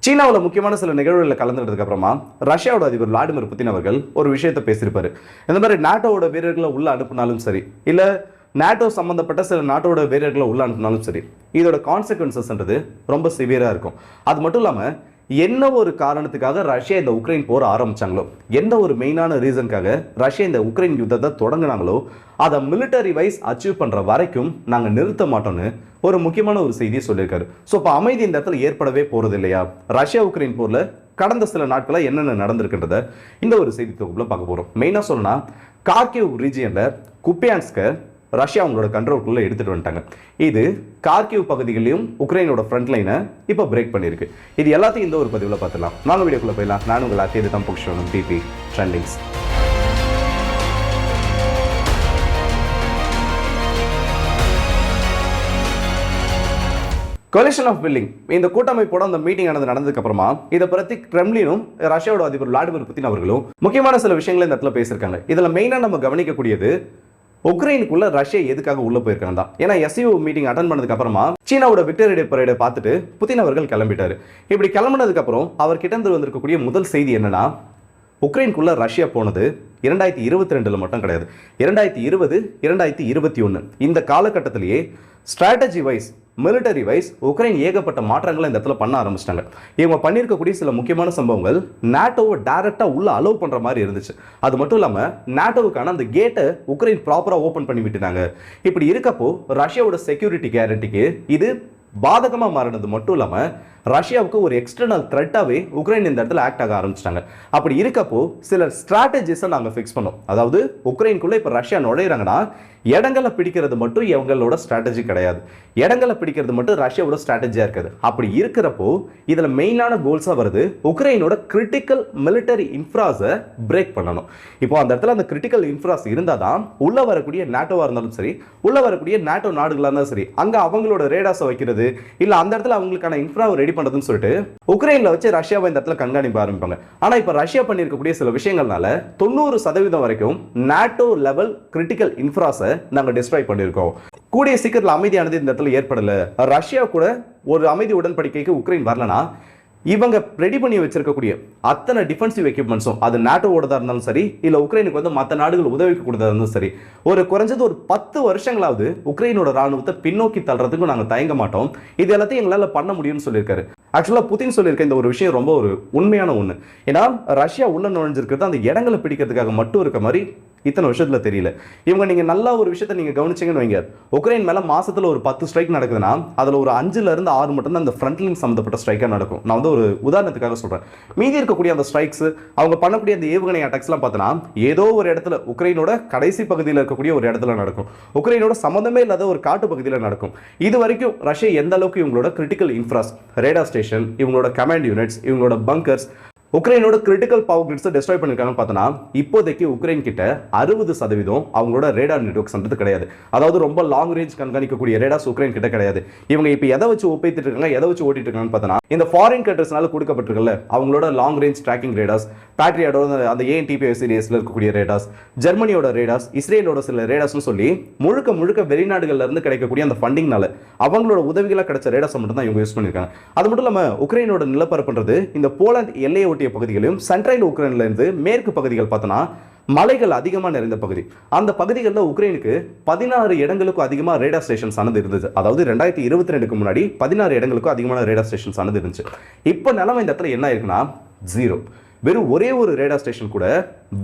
சீனாவில் முக்கியமான சில நிகழ்வுகளில் கலந்துட்டதுக்கு அப்புறமா ரஷ்யாவோட அதிபர் விளாடிமிர் புதின் அவர்கள் ஒரு விஷயத்தை பேசியிருப்பாரு. இந்த மாதிரி நாட்டோட வீரர்களை உள்ள அனுப்பினாலும் சரி, இல்லை நாட்டோ சம்பந்தப்பட்ட சில நாட்டோட வீரர்களை உள்ள அனுப்பினாலும் சரி, இதோட கான்சிக்வன்சஸ்ன்றது ரொம்ப சிவியராக இருக்கும். அது மட்டும் இல்லாமல் என்ன ஒரு காரணத்துக்காக ரஷ்யா இந்த உக்ரைன் போர் ஆரம்பிச்சாங்களோ, எந்த ஒரு மெயினான ரீசனுக்காக ரஷ்யா இந்த உக்ரைன் யுத்தத்தை தொடங்கினாங்களோ, அதை மிலிட்டரி வைஸ் அச்சீவ் பண்ணுற வரைக்கும் நாங்கள் நிறுத்த மாட்டோம்னு ஒரு முக்கியமான ஒரு செய்தியை சொல்லியிருக்காரு. ஸோ இப்போ அமைதி இந்த இடத்துல ஏற்படவே போகிறது இல்லையா? ரஷ்யா உக்ரைன் போரில் கடந்த சில நாட்களாக என்னென்ன நடந்திருக்குன்றத இந்த ஒரு செய்தி தொகுப்பில் பார்க்க போகிறோம். மெயினாக சொல்லணும்னா கார்கிவ் ரீஜியனில் குப்பியான்ஸ்கை ரஷ்யா அவங்களோட கண்ட்ரோல்குள்ள எடுத்துட்டு வந்துட்டாங்க. இது கார்கிவ் பகுதிகளிலும் உக்ரைனோட ஃப்ரண்ட் லைனை இப்போ பிரேக் பண்ணியிருக்கு. இது எல்லாத்தையும் இந்த ஒரு பதிவில் பார்த்துலாம். நாங்கள் வீடியோக்குள்ள போயிடலாம். நான் உங்கள் அத்தியது தான் புக்ஷோனும் டிபி ட்ரெண்டிங்ஸ். கொலிஷன் ஆஃப் வில்லிங் இந்த கூட்டமைப்போட அந்த மீட்டிங் நடந்ததுக்கு அப்புறமா இதை பற்றி கிரெம்லினும் ரஷ்யாவோட அதிபர் விளாடிமிர் புதின் அவர்களும் முக்கியமான சில விஷயங்களை இந்த இடத்துல பேசியிருக்காங்க. இதில் மெயினாக நம்ம கவனிக்கக்கூடியது உக்ரைனுக்குள்ள ரஷ்யா எதுக்காக உள்ள போயிருக்காங்க தான். ஏன்னா எஸ்சிஓ மீட்டிங் அட்டன் பண்ணதுக்கு அப்புறமா சீனாவோட விக்டரி பரேடை பார்த்துட்டு புதின் அவர்கள் கிளம்பிட்டாரு. இப்படி கிளம்பினதுக்கு அப்புறம் அவர் கிட்ட இருந்து வந்திருக்கக்கூடிய முதல் செய்தி என்னன்னா, உக்ரைனுக்குள்ள ரஷ்யா போனது 2022 மட்டும் கிடையாது, 2020, 2021 இந்த காலகட்டத்திலேயே strategy wise, military wise Ukraine ஏகப்பட்ட மாற்றங்களை இந்த இடத்துல பண்ண ஆரம்பிச்சிட்டாங்க. இவங்க பண்ணியிருக்கக்கூடிய சில முக்கியமான சம்பவங்கள் நாட்டோவை டைரக்டாக உள்ள அலோவ் பண்ணுற மாதிரி இருந்துச்சு. அது மட்டும் இல்லாமல் நாட்டோவுக்கான அந்த கேட்டை உக்ரைன் ப்ராப்பராக ஓப்பன் பண்ணி விட்டுட்டாங்க. இப்படி இருக்கப்போ ரஷ்யாவோட செக்யூரிட்டி கேரண்டிக்கு இது பாதகமாக மாறினது மட்டும் இல்லாமல் ரஷ்யாவுக்கு ஒரு எக்ஸ்டர்னல் த்ரெட்டாகவே உக்ரைன் இந்த இடத்துல ஆக்ட் ஆக ஆரம்பிச்சிட்டாங்க. அப்படி இருக்கப்போ சில ஸ்ட்ராட்டஜிஸை நாங்கள் ஃபிக்ஸ் பண்ணோம். அதாவது உக்ரைனுக்குள்ளே இப்போ ரஷ்யா நுழையிறாங்கன்னா இடங்களை பிடிக்கிறது மட்டும் எங்களோட ஸ்ட்ராட்டஜி கிடையாது, இடங்களை பிடிக்கிறது மட்டும் ரஷ்யாவோட ஸ்ட்ராட்டஜியாக இருக்காது. அப்படி இருக்கிறப்போ இதில் மெயினான கோல்ஸாக வருது உக்ரைனோட கிரிட்டிக்கல் மிலிட்டரி இன்ஃப்ராஸை பிரேக் பண்ணணும். இப்போ அந்த இடத்துல அந்த கிரிட்டிக்கல் இன்ஃப்ராஸ் இருந்தால் தான் உள்ளே வரக்கூடிய நாட்டோவாக இருந்தாலும் சரி, உள்ளே வரக்கூடிய நாட்டோ நாடுகளாக இருந்தாலும் சரி, அங்கே அவங்களோட ரேடாஸை வைக்கிறது இல்லை அந்த இடத்துல அவங்களுக்கான இன்ஃப்ராவை ரெடி பண்ணுறதுன்னு சொல்லிட்டு உக்ரைனில் வச்சு ரஷ்யாவை இந்த இடத்துல கண்காணிப்பு ஆரம்பிப்பாங்க. ஆனால் இப்போ ரஷ்யா பண்ணியிருக்கக்கூடிய சில விஷயங்கள்னால 90% வரைக்கும் நாட்டோ லெவல் கிரிட்டிக்கல் இன்ஃப்ராஸை நாங்கள் டிஸ்ட்ராய் பண்ணியிருக்கோம். கூடிய சீக்கிரத்தில் அமைதியானது இந்த இடத்துல ஏற்படலை. ரஷ்யா கூட ஒரு அமைதி உடன்படிக்கைக்கு உக்ரைன் வரலனா இவங்க ரெடி பண்ணி வச்சிருக்கக்கூடிய அத்தனை டிஃபென்சிவ் எக்யூப்மெண்ட்ஸும் அது நாட்டோவோடதாக இருந்தாலும் சரி, இல்லை உக்ரைனுக்கு வந்து மற்ற நாடுகள் உதவிக்கு கொடுத்தா இருந்தாலும் சரி, குறைஞ்சது ஒரு 10 வருஷங்களாவது உக்ரைனோட ராணுவத்தை பின்னோக்கி தள்ளுறதுக்கும் நாங்கள் தயங்க மாட்டோம். இது எல்லாத்தையும் எங்களால் பண்ண முடியும்னு சொல்லியிருக்காரு. ஆக்சுவலாக புதின் சொல்லியிருக்க இந்த ஒரு விஷயம் ரொம்ப ஒரு உண்மையான ஒன்று. ஏன்னா ரஷ்யா உள்ள நுழைஞ்சிருக்கிறது அந்த இடங்களை பிடிக்கிறதுக்காக மட்டும் இருக்க மாதிரி இத்தனை வருஷத்தில் தெரியல. இவங்க நீங்கள் நல்லா ஒரு விஷயத்தை நீங்கள் கவனிச்சிங்கன்னு வைங்க, உக்ரைன் மேலே மாதத்தில் ஒரு 10 ஸ்ட்ரைக் நடக்குதுன்னா அதில் ஒரு 5லேருந்து 6 மட்டும்தான் அந்த ஃப்ரண்ட் லைன் சம்மந்தப்பட்ட ஸ்ட்ரைக்காக நடக்கும். நான் வந்து ஒரு உதாரணத்துக்காக சொல்கிறேன். மீதி இருக்கக்கூடிய அந்த ஸ்ட்ரைக்ஸ், அவங்க பண்ணக்கூடிய அந்த ஏவுகணை அட்டாக்ஸ்லாம் பார்த்தோன்னா ஏதோ ஒரு இடத்துல உக்ரைனோட கடைசி பகுதியில் இருக்கக்கூடிய ஒரு இடத்துல நடக்கும், உக்ரைனோட சம்மந்தமே இல்லாத ஒரு காட்டு பகுதியில் நடக்கும். இது வரைக்கும் ரஷ்யா எந்த அளவுக்கு இவங்களோட கிரிட்டிக்கல் இன்ஃப்ராஸ், ரேடார் ஸ்டேஷன், இவங்களோட கமாண்ட் யூனிட்ஸ், இவங்களோட பங்கர்ஸ், உக்ரைனோட கிரிட்டிக்கல் பவர் கிரிட்ஸை டெஸ்ட்ராய் பண்ணிருக்காங்கன்னு பார்த்தோன்னா இப்போதைக்கு உக்ரைன் கிட்ட 60% அவங்களோட ரேடார் நெட்வொர்க்ஸ்ன்றது கிடையாது. அதாவது ரொம்ப லாங் ரேஞ்ச் கண்காணிக்கக்கூடிய ரேடார்ஸ் உக்ரைன் கிட்ட கிடையாது. இவங்க இப்போ எதை வச்சு ஒப்பைத்துட்டு இருக்காங்க, எதை வச்சு ஓட்டிட்டு இருக்காங்கன்னு பார்த்தோன்னா இந்த ஃபாரின் கண்ட்ரிஸ்னால கொடுக்கப்பட்டிருக்கல அவங்களோட லாங் ரேஞ்ச் ட்ராக்கிங் ரேடார்ஸ், பேட்ரியாட்டோட அந்த ANTPA சீரியஸ்ல இருக்கக்கூடிய ரேடார்ஸ், ஜெர்மனியோட ரேடார்ஸ், இஸ்ரேலோட சில ரேடார்ஸ்னு சொல்லி முழுக்க முழுக்க வெளிநாடுகள்ல இருந்து கிடைக்கக்கூடிய அந்த ஃபண்டிங்னால அவங்களோட உதவிகளாக கிடைச்ச ரேடார்ஸ் மட்டும் தான் இவங்க யூஸ் பண்ணியிருக்காங்க. அது மட்டும் இல்லாமல் உக்ரைனோட நிலப்பரப்புன்றது இந்த போலாந்து எல்லையை பகுதிகளும் சென்ட்ரல் உக்ரைன்ல இருந்து மேற்கு பகுதிகள் பார்த்தோன்னா மலைகள் அதிகமாக நிறைந்த பகுதி. அந்த பகுதிகளில் உக்ரைனுக்கு 16 இடங்களுக்கும் அதிகமாக ரேடார் ஸ்டேஷன்ஸ் ஆனது இருந்தது. அதாவது 2022க்கு முன்னாடி 16 இடங்களுக்கும் அதிகமான ரேடார் ஸ்டேஷன்ஸ் ஆனது இருந்துச்சு. இப்போ நிலைமை இந்த இடத்துல என்ன இருக்குன்னா 0. வெறும் ஒரே ஒரு ரேடார் ஸ்டேஷன் கூட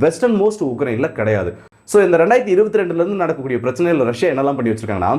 வெஸ்டர்ன் மோஸ்ட் உக்ரைனில் கிடையாது. ஸோ இந்த 2022லேருந்து நடக்கக்கூடிய பிரச்சனையில் ரஷ்யா என்னெல்லாம் பண்ணி வச்சிருக்காங்கன்னா,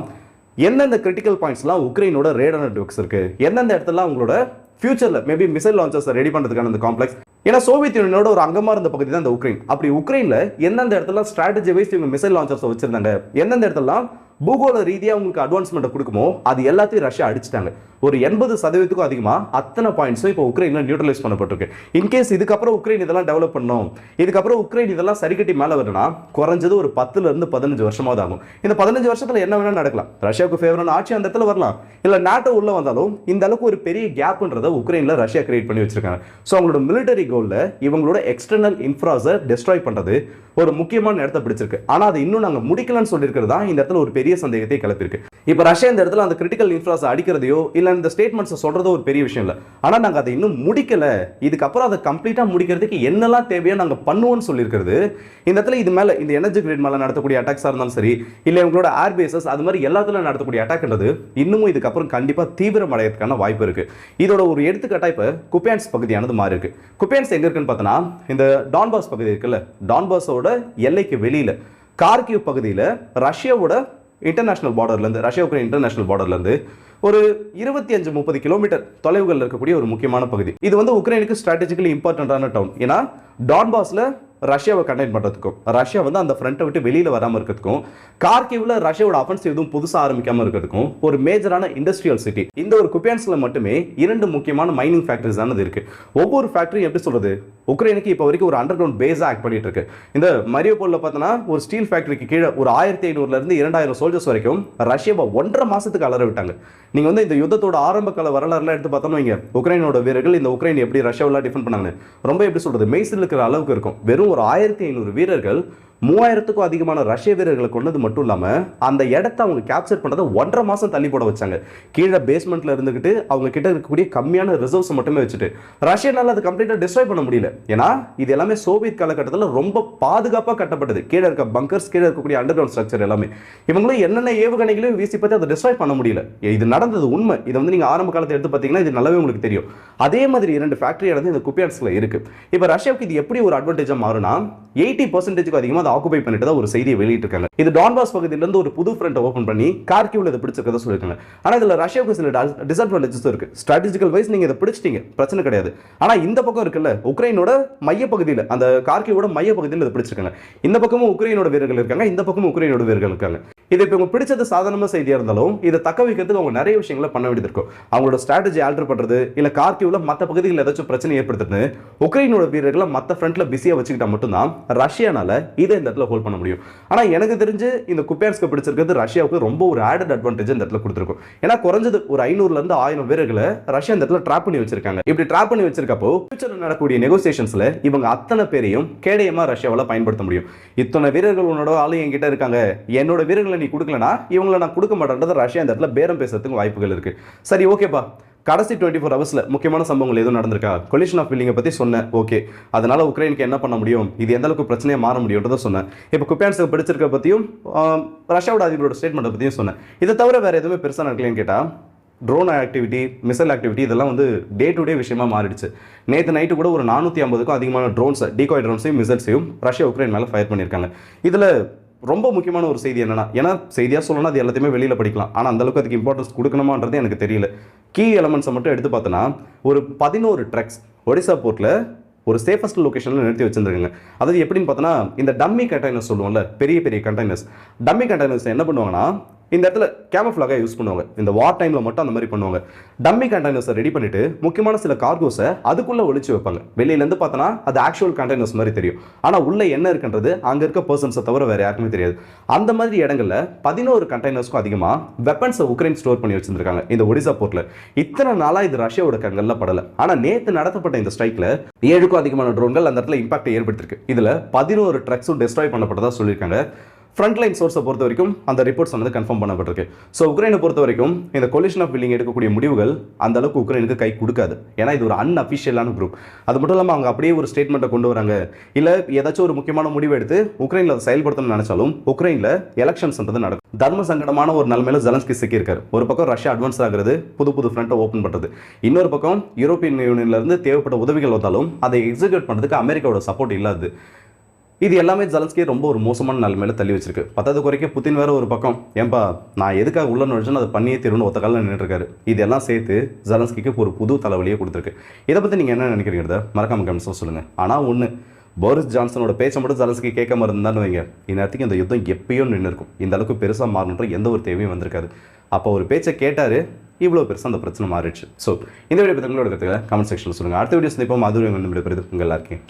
எந்தெந்த கிரிட்டிக்கல் பாயிண்ட்ஸ்லாம் உக்ரைனோட ரேடார் நெட்வொர்க்ஸ் இருக்கு, எந்தெந்த இடத்துல அவங்களோட ஃபியூச்சரில் மேபி மிசைல் லான்ச்சர்ஸ் ரெடி பண்ணுறதுக்கான அந்த காம்ப்ளெக்ஸ், ஏன்னா சோவியத் யூனியனோட ஒரு அங்கமாக இருந்த பகுதி தான் இந்த உக்ரைன். அப்படி உக்ரைனில் எந்தெந்த இடத்துல ஸ்ட்ராட்டஜி வைஸ் இவங்க மிசைல் லான்ச்சர்ஸ் வச்சிருந்தாங்க, எந்தெந்த இடத்துலாம் பூகோள ரீதியாக உங்களுக்கு அட்வான்ஸ்மெண்ட் கொடுக்குமோ அது எல்லாத்தையும் ரஷ்யா அடிச்சிட்டாங்க. ஒரு 80%க்கும் அதிகமாக அத்தனை பாயிண்ட்ஸும் இப்போ உக்ரைனில் நியூட்ரலைஸ் பண்ணப்பட்டிருக்கு. இன்கேஸ் இதுக்கப்புறம் உக்ரைன் இதெல்லாம் டெவலப் பண்ணணும், இதுக்கப்புறம் உக்ரைன் இதெல்லாம் சரிக்கட்டி மேலே வரணும்னா குறைஞ்சது ஒரு 10லேருந்து 15 வருஷமாவது ஆகும். இந்த 15 வருஷத்தில் என்ன வேணால் நடக்கலாம். ரஷ்யாவுக்கு ஃபேவரான ஆட்சி அந்த இடத்துல வரலாம், இல்லை நாட்டோ உள்ள வந்தாலும் இந்த அளவுக்கு ஒரு பெரிய கேப்ன்றதை உக்ரைனில் ரஷ்யா கிரியேட் பண்ணி வச்சிருக்காங்க. ஸோ அவங்களோட மிலிட்டரி கோலில் இவங்களோட எக்ஸ்டர்னல் இன்ஃப்ராஸை டெஸ்ட்ராய் பண்ணுறது ஒரு முக்கியமான இடத்தை பிடிச்சிருக்கு. ஆனால் அது இன்னும் நாங்கள் முடிக்கலன்னு சொல்லியிருக்கிறது தான் இந்த இடத்துல ஒரு பெரிய பெரிய சந்தேகத்தை கிளப்பிருக்கு. இப்போ ரஷ்யா இந்த இடத்துல அந்த கிரிட்டிக்கல் இன்ஃப்ராஸ் அடிக்கிறதையோ இல்லை இந்த ஸ்டேட்மெண்ட்ஸை சொல்றதோ ஒரு பெரிய விஷயம் இல்லை. ஆனால் நாங்கள் அதை இன்னும் முடிக்கல, இதுக்கப்புறம் அதை கம்ப்ளீட்டாக முடிக்கிறதுக்கு என்னெல்லாம் தேவையோ நாங்கள் பண்ணுவோம்னு சொல்லியிருக்கிறது. இந்த இடத்துல இது மேலே இந்த எனர்ஜி கிரிட் மேலே நடத்தக்கூடிய அட்டாக்ஸாக இருந்தாலும் சரி, இல்லை இவங்களோட ஏர்பேசஸ் அது மாதிரி எல்லாத்துல நடத்தக்கூடிய அட்டாக்ன்றது இன்னமும் இதுக்கப்புறம் கண்டிப்பாக தீவிரமடைகிறதுக்கான வாய்ப்பு இருக்கு. இதோட ஒரு எடுத்துக்காட்டாக இப்போ குப்பியான்ஸ் பகுதியானது மாறி இருக்கு. குப்பியான்ஸ் எங்க இருக்குன்னு பார்த்தோன்னா இந்த டான்பாஸ் பகுதி இருக்குல்ல, டான்பாஸோட எல்லைக்கு வெளியில கார்கிவ் பகுதியில் ரஷ்யாவோட இன்டர்நேஷனல் பார்டர்லேருந்து, ரஷ்யா உக்ரைன் இன்டர்நேஷனல் பார்டர்லேருந்து ஒரு 25-30 கிலோமீட்டர் தொலைவுகள் இருக்கக்கூடிய ஒரு முக்கியமான பகுதி. இது வந்து உக்ரைனுக்கு ஸ்ட்ராட்டஜிக்கலி இம்பார்ட்டன்டான டவுன். ஏன்னா டான்பாஸ்ல ரஷ்யாவை கண்டெயின் பண்ணுறதுக்கும், ரஷ்யா வந்து அந்த ஃப்ரண்ட்டை விட்டு வெளியில் வராமல் இருக்கிறதுக்கும், கார்கிவ்ல ரஷ்யாவோட அஃபென்சிவ் எதுவும் புதுசாக ஆரம்பிக்காமல் இருக்கிறதுக்கும் ஒரு மேஜரான இண்டஸ்ட்ரியல் சிட்டி. இந்த ஒரு குப்பியான்ஸில் மட்டுமே 2 முக்கியமான மைனிங் ஃபேக்டரிஸ் ஆனது இருக்கு. ஒவ்வொரு ஃபேக்டரி எப்படி சொல்றது, உக்ரைனுக்கு இப்போ வரைக்கும் ஒரு அண்டர் கிரவுண்ட் பேஸாக ஆக்ட் பண்ணிட்டு இருக்கு. இந்த மரியோபோலில் பார்த்தோன்னா ஒரு ஸ்டீல் ஃபேக்டரிக்கு கீழே ஒரு 1500 2000 சோல்ஜர்ஸ் வரைக்கும் ரஷ்யாவை 1.5 மாசத்துக்கு அலற விட்டாங்க. நீங்க வந்து இந்த யுத்தத்தோட ஆரம்ப கால வரலாறுலாம் எடுத்து பார்த்தோம்னு வைங்க, உக்ரைனோட வீரர்கள் இந்த உக்ரைன் எப்படி ரஷ்யாவெல்லாம் டிஃபெண்ட் பண்ணாங்க ரொம்ப எப்படி சொல்றது மெய்சில் இருக்கிற அளவுக்கு இருக்கும். வெறும் ஒரு 1500 வீரர்கள் 3000க்கும் அதிகமான ரஷ்ய வீரர்களை கொண்டது மட்டும் இல்லாம அந்த இடத்தை அவங்க கேப்சர் பண்ணதை 1.5 மாசம் தள்ளி போட வச்சாங்க. கீழே பேஸ்மெண்ட்ல இருந்துகிட்டு அவங்க கிட்ட இருக்கக்கூடிய கம்மியான ரிசர்வ்ஸ் மட்டுமே வச்சுட்டு ரஷ்யனால அது கம்ப்ளீட்டா டிஸ்ட்ராய் பண்ண முடியல. ஏன்னா இது எல்லாமே சோவியத் காலகட்டத்தில் ரொம்ப பாதுகாப்பாக கட்டப்பட்டது. கீழே இருக்க பங்கர்ஸ், கீழே இருக்கக்கூடிய அண்டர் கிரவுண்ட் ஸ்ட்ரக்சர் எல்லாமே இவங்களும் என்னென்ன ஏவுகணைகளையும் வீசி பார்த்து அதை டிஸ்ட்ராய் பண்ண முடியல. இது நடந்தது உண்மை. இதை வந்து நீங்க ஆரம்ப காலத்தை எடுத்து பார்த்தீங்கன்னா இது நல்லாவே உங்களுக்கு தெரியும். அதே மாதிரி 2 ஃபேக்டரி வந்து இந்த குப்பியான்ஸ்ல இருக்கு. இப்போ ரஷ்யாவுக்கு இது எப்படி ஒரு அட்வான்டேஜா மாறுனா 80% அதிகமாக ஆக்குபை பண்ணிட்டு தான் ஒரு செய்தியை வெளியிட்டிருக்காங்க. இது டான்பாஸ் பகுதியிலிருந்து ஒரு புது ஃப்ரண்ட் ஓபன் பண்ணி கார்கிவ்ல இதை பிடிச்சிருக்கதா சொல்லிருக்காங்க. ஆனா இதுல ரஷ்யாவுக்கு சில டிஸ்அட்வான்டேஜஸ் இருக்கு. ஸ்ட்ராட்டஜிக்கல் வைஸ் நீங்க இதை பிடிச்சிட்டீங்க, பிரச்சனை கிடையாது. ஆனா இந்த பக்கம் இருக்குல்ல, உக்ரைனோட மைய பகுதியில், அந்த கார்கிவோட மைய பகுதியில் இதை பிடிச்சிருக்காங்க. இந்த பக்கமும் உக்ரைனோட வீரர்கள் இருக்காங்க, இந்த பக்கமும் உக்ரைனோட வீரர்கள் இருக்காங்க. இது இப்போ உங்களுக்கு பிடிச்சது சாதாரண செய்தியா இருந்தாலும் இதை தக்க வைக்கிறதுக்கு அவங்க நிறைய விஷயங்களை பண்ண வேண்டியது இருக்கும். அவங்களோட ஸ்ட்ராட்டஜி ஆல்டர் பண்றது, இல்ல கார்கிவ்ல மற்ற பகுதிகளில் ஏதாச்சும் பிரச்சனை ஏற்படுத்துறது, உக்ரைனோட வீரர்களை மற்ற ஃப்ரண்ட்ல பிஸியா வச்சுக்கிட்டா மட்டும்தான் ரஷ்யானால இதை இந்த இடத்துல ஹோல்ட் பண்ண முடியும். ஆனா எனக்கு தெரிஞ்சு இந்த குப்பியான்ஸ்க்கு பிடிச்சிருக்கிறது ரஷ்யாவுக்கு ரொம்ப ஒரு ஆடட் அட்வான்டேஜ் இந்த இடத்துல கொடுத்துருக்கும். ஏன்னா குறைஞ்சது ஒரு 500 இருந்து 1000 வீரர்களை ரஷ்யா இந்த இடத்துல ட்ராப் பண்ணி வச்சிருக்காங்க. இப்படி ட்ராப் பண்ணி வச்சிருக்கப்போ ஃபியூச்சர்ல நடக்கக்கூடிய நெகோசியேஷன்ஸ்ல இவங்க அத்தனை பேரையும் கேடயமா ரஷ்யாவால பயன்படுத்த முடியும். இத்தனை வீரர்கள் உன்னோட ஆளு என்கிட்ட இருக்காங்க, என்னோட வீரர்களை நீ கொடுக்கலனா இவங்களை நான் கொடுக்க மாட்டேன்றது ரஷ்யா இந்த இடத்துல பேரம் பேசுறதுக்கு வாய்ப்புகள் இருக்கு. சரி, ஓகேப்பா, கடைசி 24 ஹவர்ஸ்ல முக்கியமான சம்பவங்கள் எதுவும் நடந்திருக்கா? கொலிஷன் ஆஃப் வில்லிங்கை பத்தி சொன்னேன், ஓகே. அதனால உக்ரைனுக்கு என்ன பண்ண முடியும், இது எந்த அளவுக்கு பிரச்சனையா மாற முடியும்ன்றத சொன்னேன். இப்போ குப்பியான்ஸ்க்கு பிடிச்சிருக்க பத்தியும் ரஷ்யாவோட அதிபரோட ஸ்டேட்மெண்ட்டை பத்தியும் சொன்னேன். இதை தவிர வேற எதுவுமே பெருசா நடக்கலைன்னு கேட்டா ட்ரோன் ஆக்டிவிட்டி, மிசைல் ஆக்டிவிட்டி இதெல்லாம் வந்து டே டு டே விஷயமா மாறிடுச்சு. நேற்று நைட்டு கூட ஒரு 450க்கும் அதிகமான ட்ரோன்ஸ், டீகாய் ட்ரோன்ஸையும் மிசைல்ஸையும் ரஷ்யா உக்ரைன் மேலே ஃபயர் பண்ணியிருக்காங்க. இதில் ரொம்ப முக்கியமான ஒரு செய்தி என்னன்னா, ஏன்னா செய்தியாக சொல்லணும்னா அது எல்லாத்தையுமே வெளியில் படிக்கலாம், ஆனால் அந்தளவுக்கு அதுக்கு இம்பார்ட்டன்ஸ் கொடுக்கணுமான்றது எனக்கு தெரியல. கீ எலமெண்ட்ஸை மட்டும் எடுத்து பார்த்தோன்னா ஒரு 11 ட்ரக்ஸ் ஒடிசா போர்ட்டில் ஒரு சேஃபஸ்ட் லொகேஷனில் நிறுத்தி வச்சிருக்காங்க. அதாவது எப்படின்னு பார்த்தோன்னா இந்த டம்மி கண்டெய்னர்ஸ் சொல்லுவோம்ல, பெரிய பெரிய கண்டெய்னர்ஸ், டம்மி கண்டெய்னர்ஸ் என்ன பண்ணுவாங்கன்னா இந்த இடத்துல கேமஃப்ளாக யூஸ் பண்ணுவாங்க. இந்த வார் டைமில் மட்டும் அந்த மாதிரி பண்ணுவாங்க. டம்மி கண்டெய்னர்ஸை ரெடி பண்ணிட்டு முக்கியமான சில கார்கோஸை அதுக்குள்ளே ஒழிச்சு வைப்பாங்க. வெளியிலேருந்து பார்த்தோன்னா அது ஆக்சுவல் கண்டெய்னர்ஸ் மாதிரி தெரியும், ஆனால் உள்ள என்ன இருக்குன்றது அங்கே இருக்க பர்சன்ஸை தவிர வேறு யாருக்குமே தெரியாது. அந்த மாதிரி இடங்களில் 11 கண்டெய்னர்ஸ்க்கும் அதிகமாக வெப்பன்ஸை உக்ரைன் ஸ்டோர் பண்ணி வச்சிருக்காங்க இந்த ஒடிசா போர்ட்டில். இத்தனை நாளாக இது ரஷ்யாவோட கண்களில் படலை. ஆனால் நேற்று நடத்தப்பட்ட இந்த ஸ்ட்ரைக்கில் 7க்கும் அதிகமான ட்ரோன்கள் அந்த இடத்துல இம்பாக்ட் ஏற்படுத்திருக்கு. இதில் 11 ட்ரக்ஸும் டெஸ்ட்ராய் பண்ணப்பட்டதாக சொல்லியிருக்காங்க. ஃப்ரண்ட்லைன் சோர்ஸை பொறுத்த வரைக்கும் அந்த ரிப்போர்ட்ஸ் வந்து கன்ஃபார்ம் பண்ணப்பட்டிருக்கு. ஸோ உக்ரைனை பொறுத்த வரைக்கும் இந்த கொலிஷன் ஆஃப் வில்லிங் எடுக்கக்கூடிய முடிவுகள் அந்த அளவுக்கு உக்ரைனுக்கு கை கொடுக்காது. ஏன்னா இது ஒரு அன்அஃபிஷியலான குரூப். அது மட்டும் இல்லாமல் அவங்க அப்படியே ஒரு ஸ்டேட்மெண்ட்டை கொண்டு வராங்க, இல்லை ஏதாச்சும் ஒரு முக்கியமான முடிவு எடுத்து உக்ரைனில் அதை செயல்படுத்தணும்னு நினைச்சாலும் உக்ரைனில் எலெக்ஷன்ஸ்ன்றது நடக்கும். தர்ம சங்கடமான ஒரு நிலைமையில ஜெலன்ஸ்கி சிக்கியிருக்காரு. ஒரு பக்கம் ரஷ்யா அட்வான்ஸ் ஆகிறது, புது புது ஃப்ரண்ட்டை ஓப்பன் பண்ணுறது, இன்னொரு பக்கம் யூரோப்பியன் யூனியன்லேருந்து தேவைப்பட்ட உதவிகள் வந்தாலும் அதை எக்ஸிக்யூட் பண்ணுறதுக்கு அமெரிக்காவோட சப்போர்ட் இல்லாது. இது எல்லாமே ஜெலன்ஸ்கி ரொம்ப ஒரு மோசமான நிலைமையில தள்ளி வச்சிருக்கு. 10வது குறைக்க புத்தின் வேற ஒரு பக்கம், ஏன்பா நான் எதுக்காக உள்ள நுழைச்சேன்னு அதை பண்ணியே தீர்வுன்னு ஒத்த காலில் நின்றுருக்காரு. இதெல்லாம் சேர்த்து ஜெலன்ஸ்கிக்கு ஒரு புது தலைவலியை கொடுத்துருக்கு. இதை பற்றி நீங்கள் என்ன நினைக்கிறீங்கிறத மறக்காம கமெண்ட்ஸில் சொல்லுங்கள். ஆனால் ஒன்று, போரிஸ் ஜான்சனோட பேச்சை மட்டும் ஜெலன்ஸ்கி கேட்காம இருந்தான்னு வைங்க, இந்நேரத்துக்கு இந்த யுத்தம் எப்பயோ நின்று இருக்கும். இந்த அளவுக்கு பெருசாக மாறணுன்ற எந்த ஒரு தேவையும் வந்திருக்காது. அப்போ ஒரு பேச்சை கேட்டார், இவ்வளோ பெருசாக அந்த பிரச்சனை மாறிடுச்சு. ஸோ இந்த வீடியோ பற்றி உங்களோட கருத்துக்களை கமெண்ட் செக்ஷனில் சொல்லுங்கள். அடுத்த வீடியோஸ் இப்போ மதுரை உங்கள் எல்லாருக்கும்